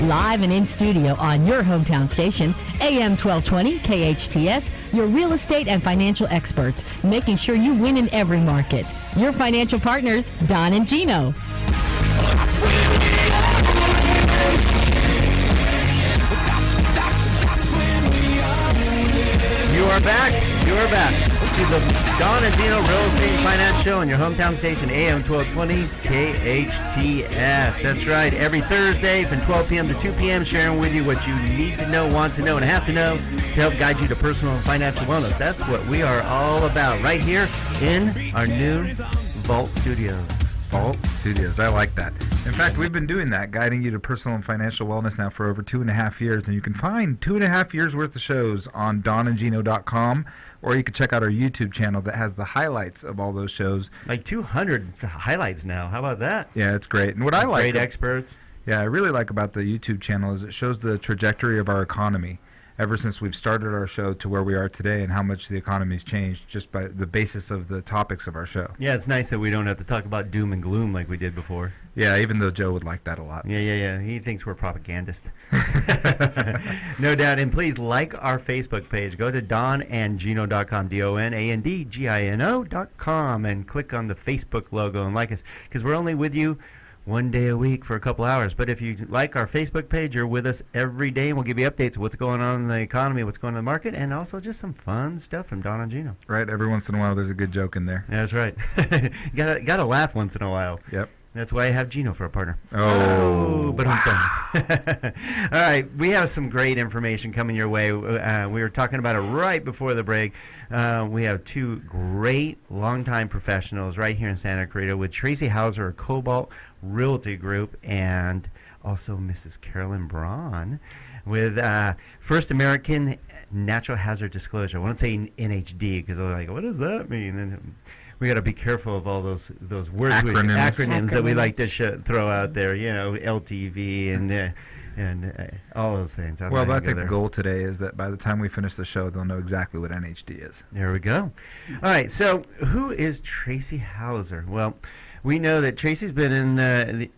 Live and in studio on your hometown station, AM 1220 KHTS, your real estate and financial experts, making sure you win in every market. Your financial partners, Don and Gino. You are back. You are back to the Don and Gino Real Estate and Finance Show on your hometown station, AM 1220 KHTS. That's right. Every Thursday from 12 p.m. to 2 p.m., sharing with you what you need to know, want to know, and have to know to help guide you to personal and financial wellness. That's what we are all about right here in our new Vault Studios. Vault Studios. I like that. In fact, we've been doing that, guiding you to personal and financial wellness now for over 2.5 years, and you can find 2.5 years worth of shows on donandgino.com, or you can check out our YouTube channel that has the highlights of all those shows. Like 200 highlights now. How about that? Yeah, it's great. And what I like... Great experts. Yeah, I really like about the YouTube channel is it shows the trajectory of our economy ever since we've started our show to where we are today and how much the economy's changed just by the basis of the topics of our show. Yeah, it's nice that we don't have to talk about doom and gloom like we did before. Yeah, even though Joe would like that a lot. Yeah. He thinks we're propagandists. No doubt. And please like our Facebook page. Go to donandgino.com, donandgino.com, and click on the Facebook logo and like us, because we're only with you one day a week for a couple hours. But if you like our Facebook page, you're with us every day, and we'll give you updates of what's going on in the economy, what's going on in the market, and also just some fun stuff from Don and Gino. Right, every once in a while there's a good joke in there. That's right. Gotta laugh once in a while. Yep. That's why I have Gino for a partner. Oh, but wow. All right, we have some great information coming your way. We were talking about it right before the break. We have two great longtime professionals right here in Santa Clarita with Tracy Hauser of Cobalt Realty Group, and also Mrs. Caroyln Braun with First American Natural Hazard Disclosure. I won't say NHD because they're like, what does that mean? And we got to be careful of all those words, acronyms that we like to throw out there. You know, LTV and all those things. Well, I think the goal today is that by the time we finish the show, they'll know exactly what NHD is. There we go. All right. So, who is Tracy Hauser? Well, we know that Tracy's been in the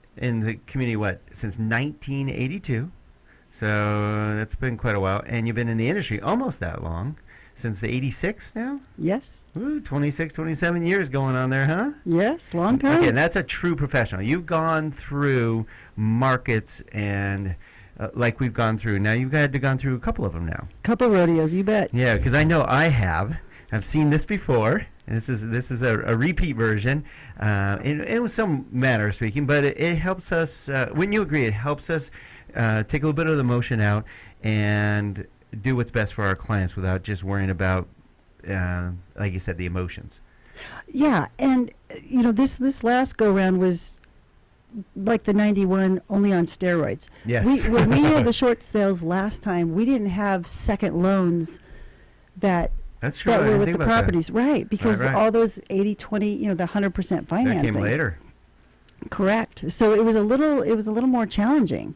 community since 1982. So that's been quite a while, and you've been in the industry almost that long. Since the 86 now? Yes. Ooh, 26, 27 years going on there, huh? Yes, long time. Okay, that's a true professional. You've gone through markets and like we've gone through. Now you've gone through a couple of them now. Couple rodeos, you bet. Yeah, because I know I have. I've seen this before. This is a repeat version, in some manner of speaking, but it helps us, wouldn't you agree, it helps us take a little bit of the emotion out and do what's best for our clients without just worrying about, like you said, the emotions. Yeah, and this last go round was like the 91, only on steroids. Yes. When we had the short sales last time, we didn't have second loans that were with the properties, right? Because all those 80-20, the 100% financing. That came later. Correct. So it was a little more challenging.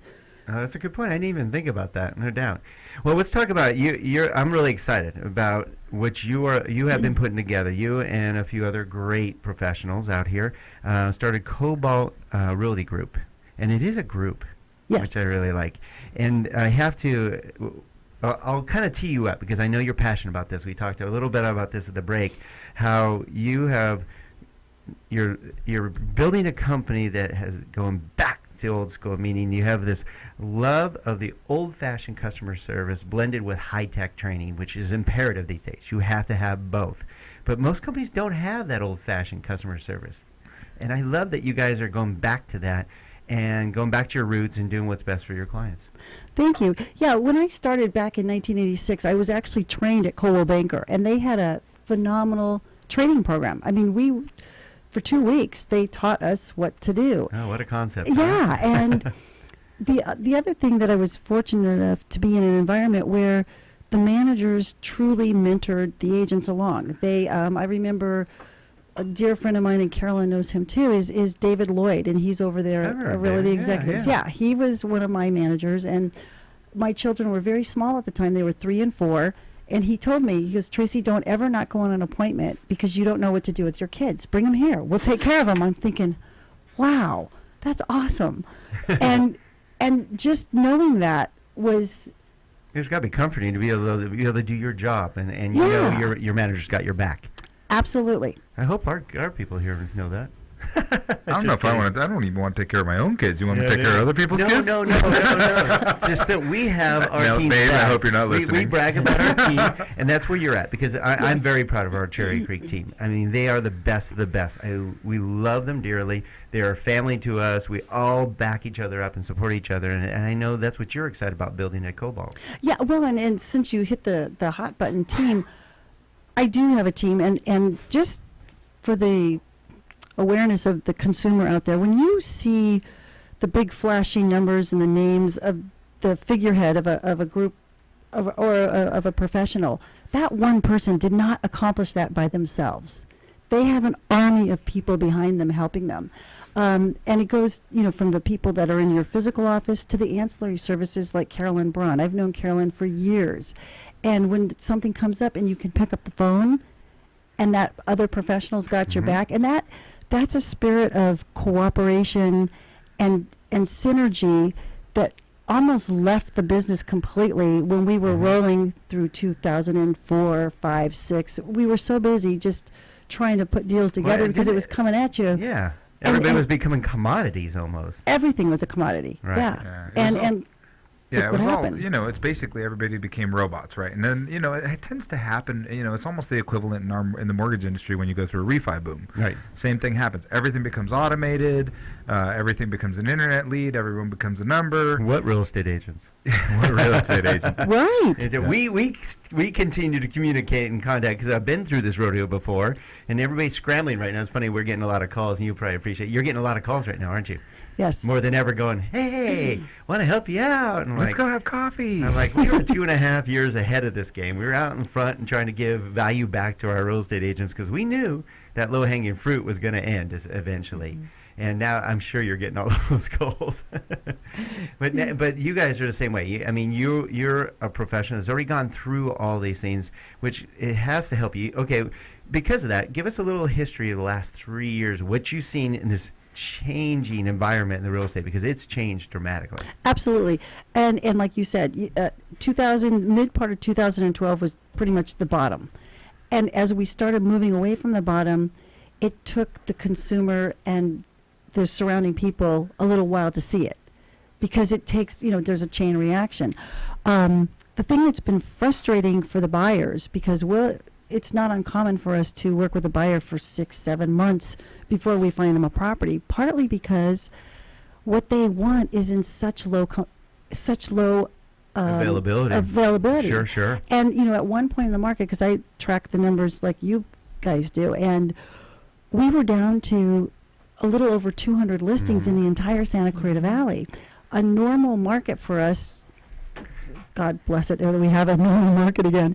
That's a good point. I didn't even think about that. No doubt. Well, let's talk about you. I'm really excited about what you have been putting together. You and a few other great professionals out here started Cobalt Realty Group, and it is a group, yes, which I really like. And I have to. I'll kind of tee you up because I know you're passionate about this. We talked a little bit about this at the break. How you're building a company that has going back to old school, meaning you have this love of the old-fashioned customer service blended with high-tech training, which is imperative these days. You have to have both. But most companies don't have that old-fashioned customer service. And I love that you guys are going back to that and going back to your roots and doing what's best for your clients. Thank you. Yeah, when I started back in 1986, I was actually trained at Coldwell Banker, and they had a phenomenal training program. I mean, for 2 weeks, they taught us what to do. Oh, what a concept. Yeah, and the other thing that I was fortunate enough to be in an environment where the managers truly mentored the agents along. They, I remember a dear friend of mine, and Caroyln knows him too, is David Lloyd, and he's over there at Realty Executives. Yeah, he was one of my managers, and my children were very small at the time. They were 3 and 4. And he told me, he goes, Tracy, don't ever not go on an appointment because you don't know what to do with your kids. Bring them here. We'll take care of them. I'm thinking, wow, that's awesome. And And just knowing that was, It's got to be comforting to be able to do your job, and you know Yeah. your manager's got your back. absolutely. I hope our people here know that. I don't know if I want to. I don't even want to take care of my own kids. You want me to take care of other people's no, kids? No. Just that we have our No, team. babe, I staff. hope you're not We listening. brag about our team, and that's where you're at, because I'm Yes. very proud of our Cherry Creek team. I mean, they are the best of the best. We love them dearly. They are family to us. We all back each other up and support each other, and I know that's what you're excited about building at Cobalt. Yeah, well, and since you hit the hot button team, I do have a team, and just for the awareness of the consumer out there, when you see the big flashy numbers and the names of the figurehead of a group of a professional, that one person did not accomplish that by themselves. They have an army of people behind them helping them. And it goes, from the people that are in your physical office to the ancillary services like Caroyln Braun. I've known Caroyln for years. And when something comes up and you can pick up the phone and that other professional's got your back, and that's a spirit of cooperation and synergy that almost left the business completely when we were rolling through 2004, 5, 6. We were so busy just trying to put deals together because it was coming at you. Yeah. Everybody was becoming commodities almost. Everything was a commodity. Right. Yeah. Yeah, it And was all- and Yeah, look it what was all, happened. it's basically everybody became robots, right? And then, it tends to happen, it's almost the equivalent in the mortgage industry when you go through a refi boom. Right. Same thing happens. Everything becomes automated. Everything becomes an internet lead. Everyone becomes a number. What real estate agents? What real estate agents? right. Is it- we continue to communicate and contact, because I've been through this rodeo before, and everybody's scrambling right now. It's funny, we're getting a lot of calls, and you probably appreciate it. You're getting a lot of calls right now, aren't you? Yes. More than ever going, hey, want to help you out. And I'm Let's like, go have coffee. I'm like, we were 2.5 years ahead of this game. We were out in front and trying to give value back to our real estate agents, because we knew that low-hanging fruit was going to end eventually. And now I'm sure you're getting all those calls. But you guys are the same way. You're a professional that's already gone through all these things, which it has to help you. Okay, because of that, give us a little history of the last 3 years, what you've seen in this changing environment in the real estate, because it's changed dramatically. Absolutely. And like you said, mid part of 2012 was pretty much the bottom. And as we started moving away from the bottom, it took the consumer and the surrounding people a little while to see it, because it takes, there's a chain reaction. The thing that's been frustrating for the buyers, because it's not uncommon for us to work with a buyer for 6-7 months before we find them a property, partly because what they want is in such low availability. Sure. And at one point in the market, because I track the numbers like you guys do, and we were down to a little over 200 listings in the entire Santa Clarita Valley. A normal market for us, God bless it, we have a normal market again,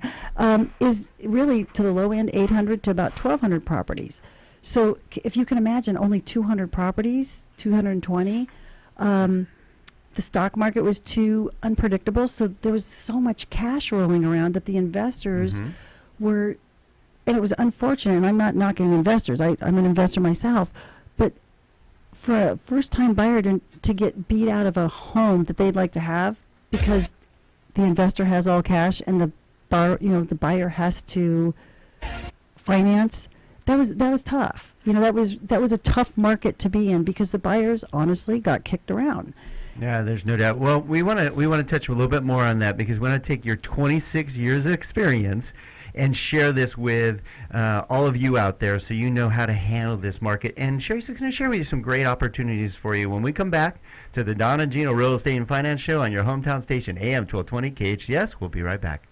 is really to the low end 800 to about 1,200 properties. So if you can imagine, only 200 properties, 220. The stock market was too unpredictable, so there was so much cash rolling around that the investors were, and it was unfortunate, and I'm not knocking investors, I'm an investor myself, but for a first-time buyer to get beat out of a home that they'd like to have because the investor has all cash and the buyer has to finance, that was tough. That was a tough market to be in, because the buyers honestly got kicked around. Yeah, there's no doubt. Well, we want to touch a little bit more on that, because we want to take your 26 years of experience and share this with all of you out there, so you know how to handle this market. And Tracy's going to share with you some great opportunities for you when we come back to the Don and Gino Real Estate and Finance Show on your hometown station, AM 1220 KHTS. We'll be right back.